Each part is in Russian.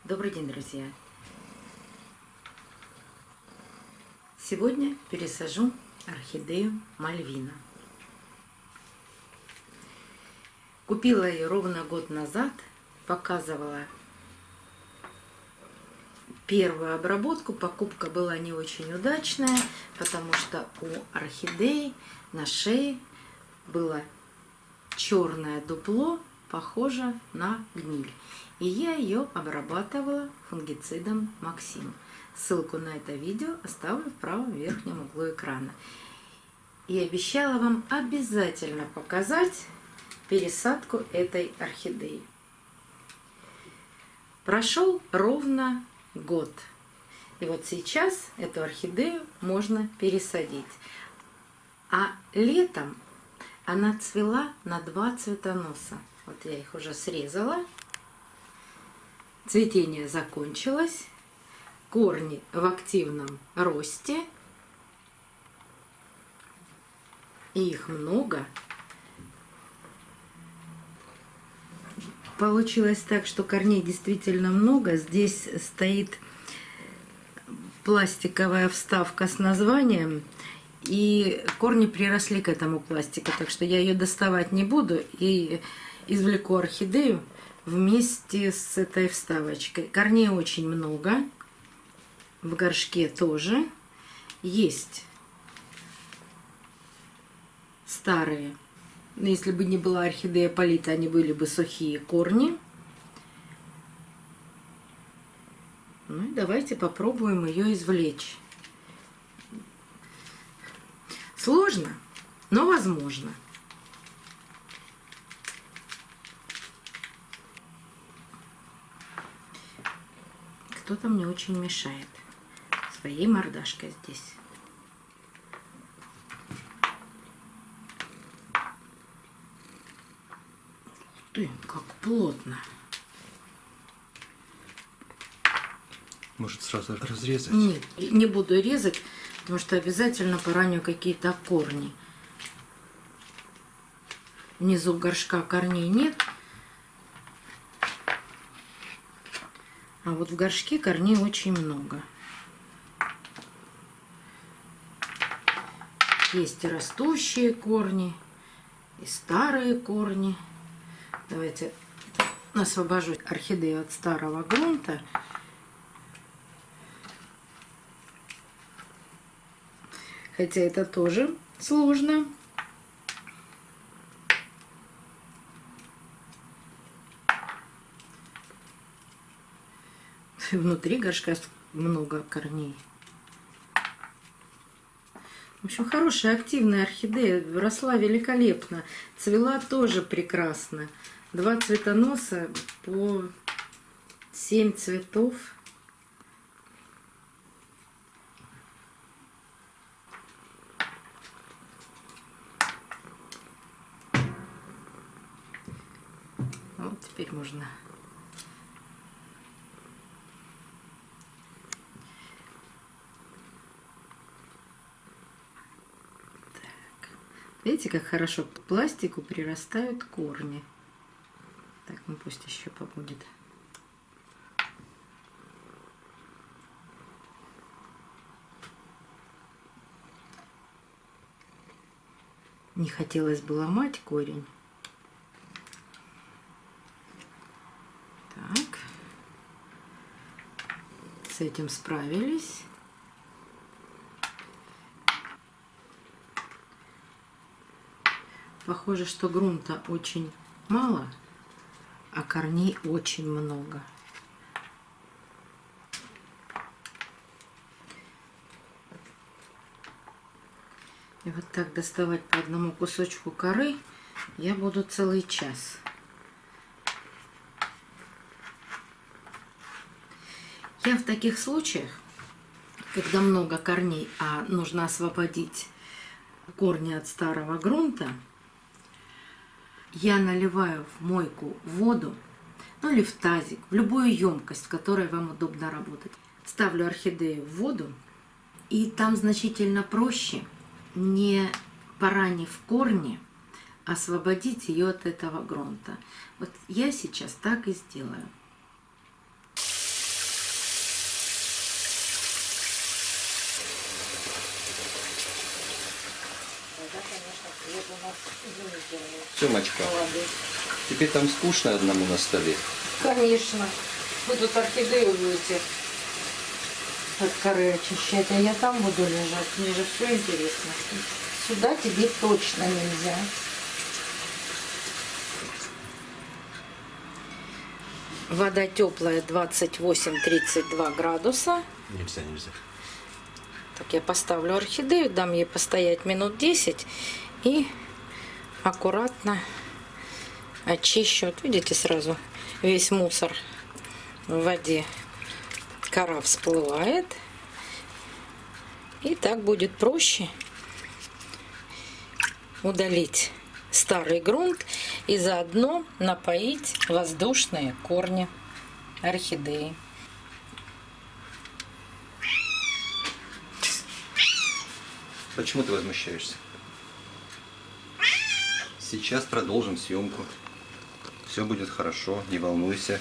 Добрый день, друзья! Сегодня пересажу орхидею Мальвина. Купила ее ровно год назад, показывала первую обработку. Покупка была не очень удачная, потому что у орхидеи на шее было черное дупло, похоже на гниль. И я ее обрабатывала фунгицидом Максим. Ссылку на это видео оставлю в правом верхнем углу экрана. И обещала вам обязательно показать пересадку этой орхидеи. Прошел ровно год. И вот сейчас эту орхидею можно пересадить. А летом она цвела на 2 цветоноса. Вот я их уже срезала. Цветение закончилось. Корни в активном росте. И их много. Получилось так, что корней действительно много. Здесь стоит пластиковая вставка с названием. И корни приросли к этому пластику. Так что я ее доставать не буду. И извлеку орхидею вместе с этой вставочкой. Корней очень много. В горшке тоже. Есть старые. Но если бы не была орхидея полита, они были бы сухие корни. Ну и давайте попробуем ее извлечь. Сложно, но возможно. Кто-то мне очень мешает своей мордашкой здесь. Ты, как плотно. Может, сразу разрезать? Нет, не буду резать, потому что обязательно пораню какие-то корни. Внизу горшка корней нет. А вот в горшке корней очень много. Есть и растущие корни, и старые корни. Давайте освобожу орхидею от старого грунта. Хотя это тоже сложно. Внутри горшка много корней. В общем, хорошая, активная орхидея. Росла великолепно. Цвела тоже прекрасно. 2 цветоноса по 7 цветов. Вот теперь можно. Видите, как хорошо к пластику прирастают корни. Так, ну пусть еще побудет. Не хотелось бы ломать корень. Так. С этим справились. Похоже, что грунта очень мало, а корней очень много. И вот так доставать по одному кусочку коры я буду целый час. Я в таких случаях, когда много корней, а нужно освободить корни от старого грунта, я наливаю в мойку воду, ну или в тазик, в любую емкость, в которой вам удобно работать. Ставлю орхидею в воду, и там значительно проще, не поранив корни, освободить ее от этого грунта. Вот я сейчас так и сделаю. Семочка, Молодец. тебе там скучно одному на столе? Конечно. Вы тут орхидею будете от коры очищать, а я там буду лежать. Мне же все интересно. Сюда тебе точно нельзя. Вода теплая, 28-32 градуса. Нельзя, нельзя. Так, я поставлю орхидею, дам ей постоять минут 10 и аккуратно очищу. Вот видите, сразу весь мусор в воде. Кора всплывает. И так будет проще удалить старый грунт и заодно напоить воздушные корни орхидеи. Почему ты возмущаешься? Сейчас продолжим съемку. Все будет хорошо, не волнуйся.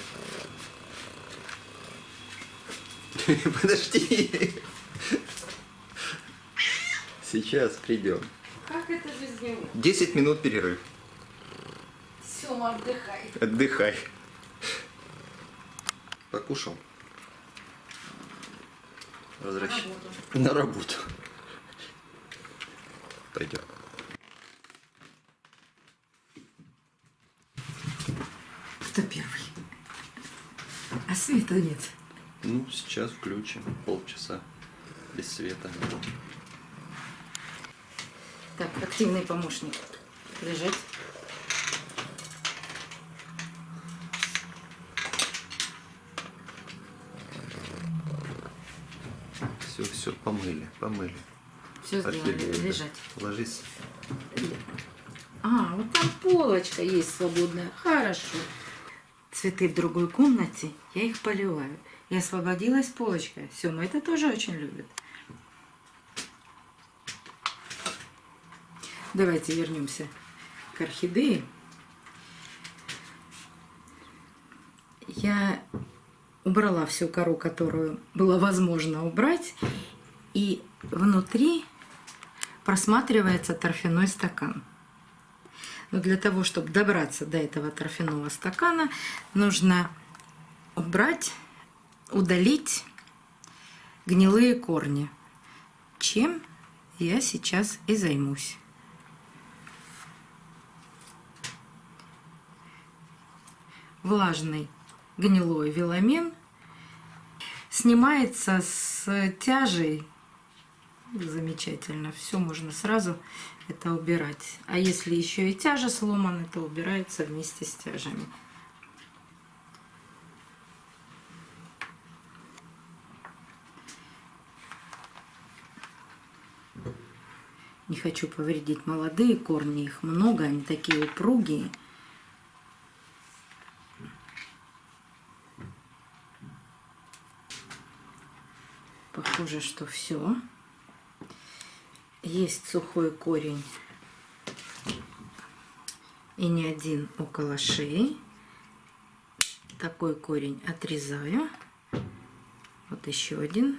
Подожди. Сейчас придем. Как это без него? 10 минут перерыв. Сёма, отдыхай. Отдыхай. Покушал? Возвращай. На работу. Пойдем. Кто первый? А света нет. Ну, сейчас включим. Полчаса без света. Так, активный помощник. Лежать. Все, помыли, помыли. Все сделали. Орхидею, да. Лежать. Ложись. А, вот там полочка есть свободная. Хорошо. Цветы в другой комнате, я их поливаю. И освободилась полочка. Сёма это тоже очень любит. Давайте вернемся к орхидее. Я убрала всю кору, которую было возможно убрать. И внутри просматривается торфяной стакан. Но для того, чтобы добраться до этого торфяного стакана, нужно убрать, удалить гнилые корни. Чем я сейчас и займусь. Влажный гнилой веломен снимается с тяжей. Замечательно. Все можно сразу это убирать. А если еще и тяжа сломана, то убирается вместе с тяжами. Не хочу повредить молодые корни. Их много, они такие упругие. Похоже, что все. Есть сухой корень и не один около шеи. Такой корень отрезаю. Вот еще один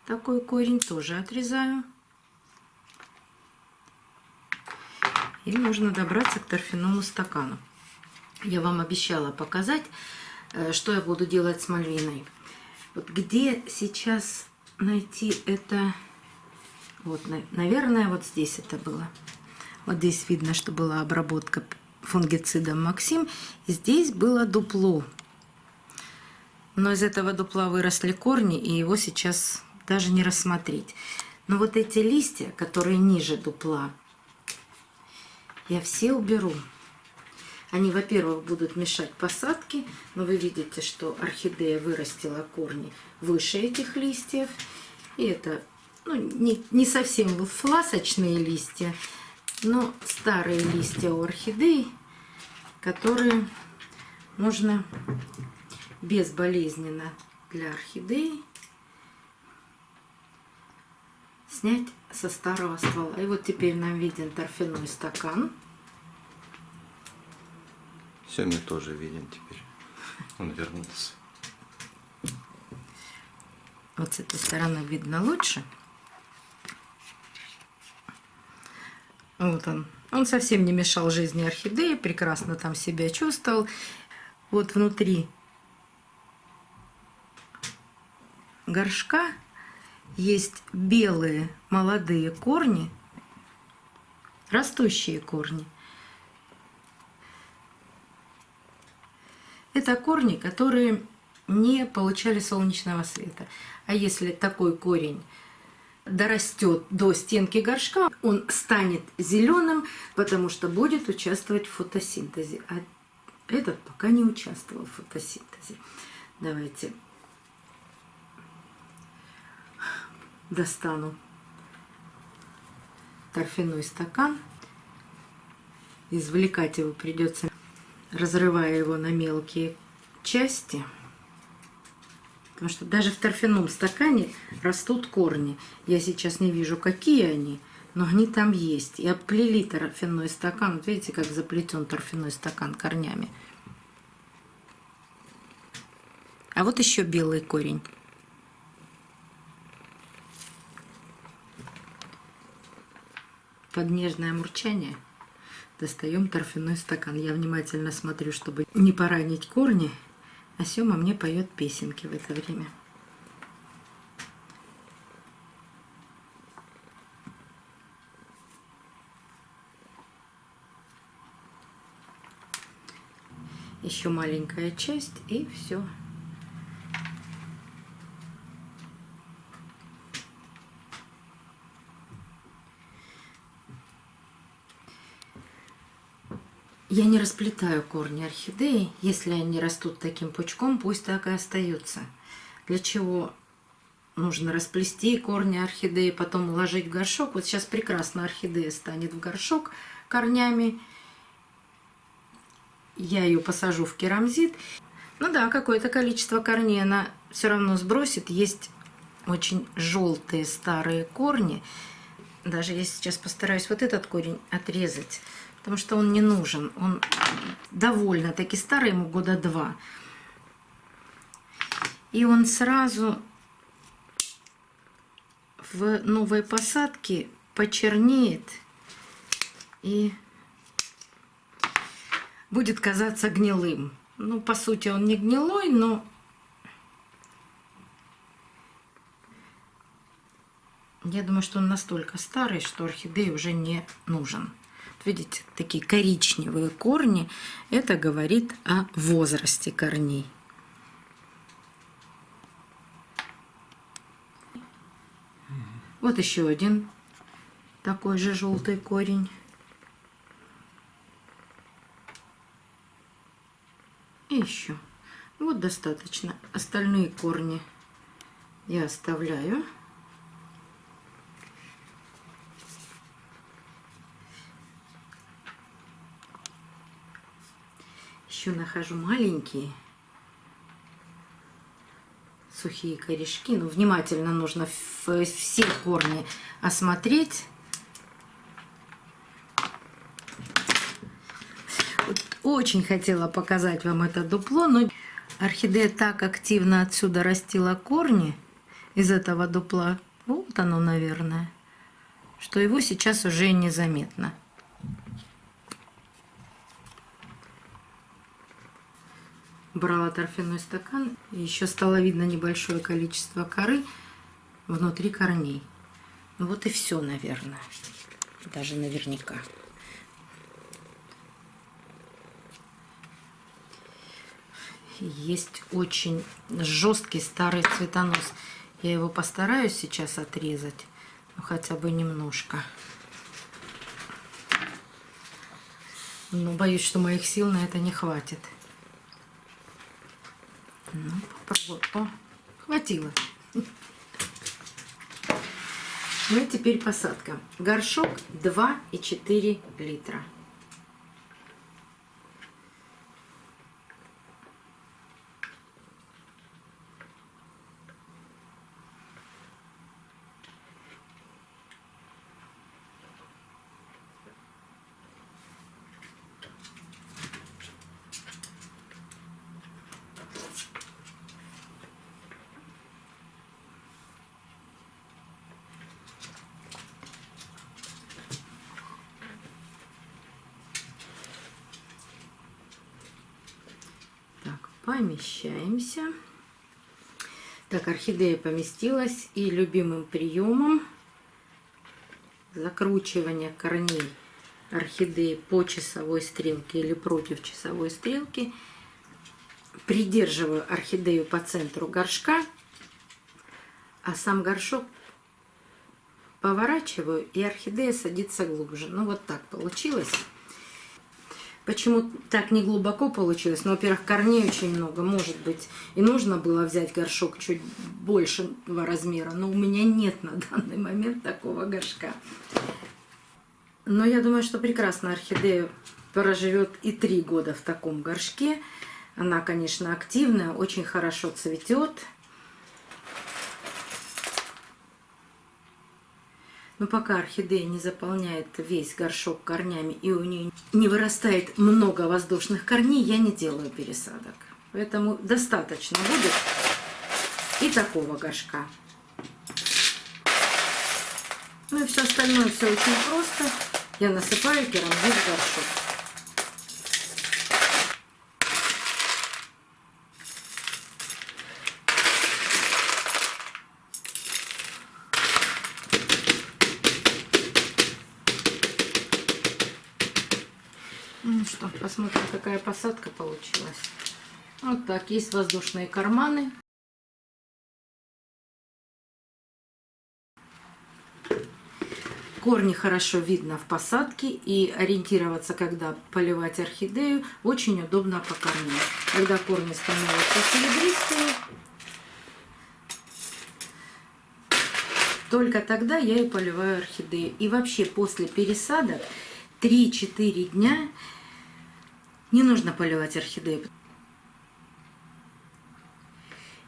такой корень тоже отрезаю. И нужно добраться к торфяному стакану. Я вам обещала показать, что я буду делать с мальвиной. Вот где сейчас найти это? Вот, наверное, вот здесь это было. Вот здесь видно, что была обработка фунгицидом Максим. И здесь было дупло. Но из этого дупла выросли корни, и его сейчас даже не рассмотреть. Но вот эти листья, которые ниже дупла, я все уберу. Они, во-первых, будут мешать посадке, но вы видите, что орхидея вырастила корни выше этих листьев. И это не совсем фласочные листья, но старые листья у орхидей, которые можно безболезненно для орхидеи снять со старого ствола. И вот теперь нам виден торфяной стакан. Все, мне тоже виден теперь. Он вернулся. Вот с этой стороны видно лучше. Вот он, Он совсем не мешал жизни орхидеи, прекрасно там себя чувствовал. Вот внутри горшка есть белые молодые корни, растущие корни. Это корни, которые не получали солнечного света. А если такой корень дорастет до стенки горшка, он станет зеленым, потому что будет участвовать в фотосинтезе. А этот пока не участвовал в фотосинтезе. Давайте достану торфяной стакан. Извлекать его придется, разрывая его на мелкие части. Потому что даже в торфяном стакане растут корни. Я сейчас не вижу, какие они, но они там есть. И оплели торфяной стакан. Вот видите, как заплетен торфяной стакан корнями. А вот еще белый корень. Под нежное мурчание достаем торфяной стакан. Я внимательно смотрю, чтобы не поранить корни. А Сёма мне поет песенки в это время. Еще маленькая часть, и все. Я не расплетаю корни орхидеи. Если они растут таким пучком, пусть так и остаются. Для чего нужно расплести корни орхидеи, потом уложить в горшок? Вот сейчас прекрасно орхидея станет в горшок корнями. Я ее посажу в керамзит. Ну да, какое-то количество корней она все равно сбросит. Есть очень желтые старые корни. Даже я сейчас постараюсь вот этот корень отрезать, потому что он не нужен. Он довольно-таки старый, ему года 2. И он сразу в новой посадке почернеет и будет казаться гнилым. Ну, по сути, он не гнилой, но я думаю, что он настолько старый, что орхидее уже не нужен. Видите, такие коричневые корни. Это говорит о возрасте корней. Вот еще один такой же желтый корень. И еще. Вот достаточно. Остальные корни я оставляю. Еще нахожу маленькие сухие корешки. Но внимательно нужно все корни осмотреть. Вот очень хотела показать вам это дупло, но орхидея так активно отсюда растила корни из этого дупла. Вот оно, наверное, что его сейчас уже незаметно. Брала торфяной стакан, и еще стало видно небольшое количество коры внутри корней. Ну вот и все, наверное. Даже наверняка. Есть очень жесткий старый цветонос. Я его постараюсь сейчас отрезать, ну хотя бы немножко. Но боюсь, что моих сил на это не хватит. Ну, попробую. О, хватило. Ну и теперь посадка. Горшок 2,4 литра. помещаемся. Так, орхидея поместилась, и любимым приемом закручивания корней орхидеи по часовой стрелке или против часовой стрелки придерживаю орхидею по центру горшка, а сам горшок поворачиваю, и орхидея садится глубже. Ну вот так получилось. Почему так не глубоко получилось? Ну, во-первых, корней очень много, может быть, и нужно было взять горшок чуть большего размера, но у меня нет на данный момент такого горшка. Но я думаю, что прекрасно орхидея проживет и 3 года в таком горшке. Она, конечно, активная, очень хорошо цветет. Но пока орхидея не заполняет весь горшок корнями и у нее не вырастает много воздушных корней, я не делаю пересадок. Поэтому достаточно будет и такого горшка. Ну и все остальное, все очень просто. Я насыпаю керамзит в горшок. Ну что, посмотрим, какая посадка получилась. Вот так, есть воздушные карманы. Корни хорошо видно в посадке, и ориентироваться, когда поливать орхидею, очень удобно по корням. Когда корни становятся серебристые, только тогда я и поливаю орхидею. И вообще после пересадок 3-4 дня не нужно поливать орхидею.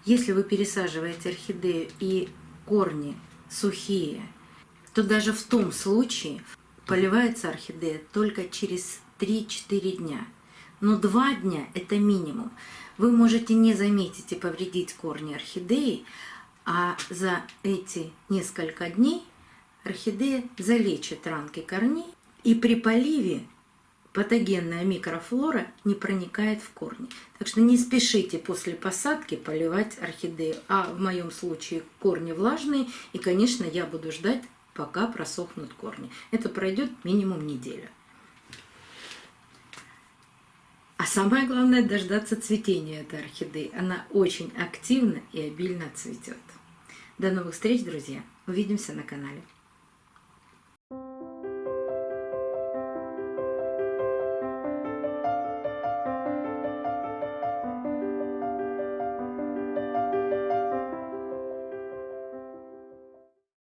Если вы пересаживаете орхидею и корни сухие, то даже в том случае поливается орхидея только через 3-4 дня. Но 2 дня – это минимум. Вы можете не заметить и повредить корни орхидеи, а за эти несколько дней орхидея залечит ранки корней, и при поливе патогенная микрофлора не проникает в корни. Так что не спешите после посадки поливать орхидею. А в моем случае корни влажные, и, конечно, я буду ждать, пока просохнут корни. Это пройдет минимум неделя. А самое главное — дождаться цветения этой орхидеи. Она очень активно и обильно цветет. До новых встреч, друзья! Увидимся на канале.